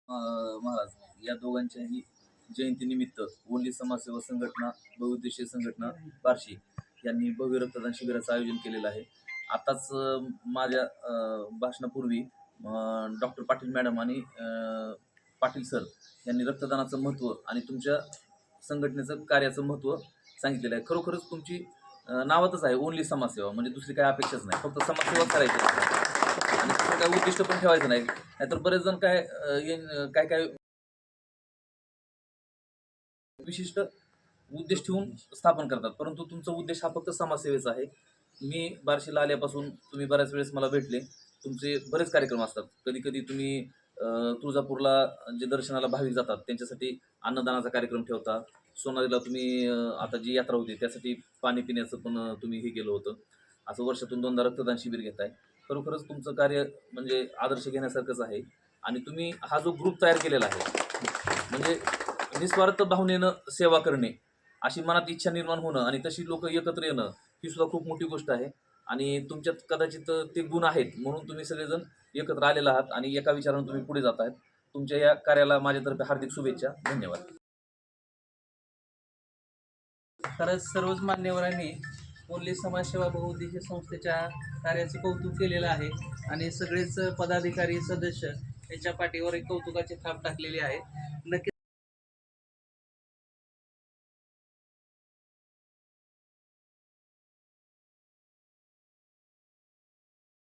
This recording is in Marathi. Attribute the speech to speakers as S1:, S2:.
S1: महाराज या दोघांच्याही जयंतीनिमित्त ओली समाजसेवा संघटना बहुउद्देशीय संघटना बार्शी यांनी भव्य रक्तदान शिबिराचं आयोजन केलेलं आहे. आताच माझ्या भाषणापूर्वी डॉक्टर पाटील मॅडम आणि पाटील सर यांनी रक्तदानाचं महत्त्व आणि तुमच्या संघटनेचं कार्याचं महत्त्व सांगितलेलं आहे. खरोखरच तुमची नावातच आहे ओनली समाजसेवा, म्हणजे दुसरी काही अपेक्षाच नाही, फक्त समाजसेवा करायची आणि दुसरं काय उद्दिष्ट पण ठेवायचं नाही. नाहीतर बरेच जण काय काय विशिष्ट उद्देश ठेवून स्थापन करतात, परंतु तुमचा उद्देश हा फक्त समाजसेवेचा आहे. मी बार्शीला आल्यापासून तुम्ही बऱ्याच वेळेस मला भेटले. तुमचे बरेच कार्यक्रम असतात. कधी कधी तुम्ही तुळजापूरला जे दर्शनाला भाविक जातात त्यांच्यासाठी अन्नदानाचा कार्यक्रम ठेवता. सोनालीला तुम्ही आता जी यात्रा होती त्यासाठी पाणी पिण्याचं पण तुम्ही हे केलं होतं. असं वर्षातून 2दा रक्तदान शिबिर घेताय. खरोखरच तुमचं कार्य म्हणजे आदर्श घेण्यासारखंच आहे. आणि तुम्ही हा जो ग्रुप तयार केलेला आहे, म्हणजे निस्वार्थ भावनेनं सेवा करणे, अशी मनात इच्छा निर्माण होणं आणि तशी लोक एकत्र येणं, ही सुद्धा खूप मोठी गोष्ट आहे. आणि तुमच्यात कदाचित ते गुण आहेत म्हणून तुम्ही सगळेजण एकत्र आलेला आहात आणि एका विचारानं तुम्ही पुढे जात आहेत. तुमच्या या कार्याला माझ्यातर्फे हार्दिक शुभेच्छा. धन्यवाद.
S2: खरंच सर्वच मान्यवरांनी ओन्ली समाजसेवा बहुउद्देशीय संस्थेच्या कार्याचे कौतुक केलेलं आहे आणि सगळेच पदाधिकारी सदस्य याच्या पाठीवर एक कौतुकाची थाप टाकलेली आहे. नक्की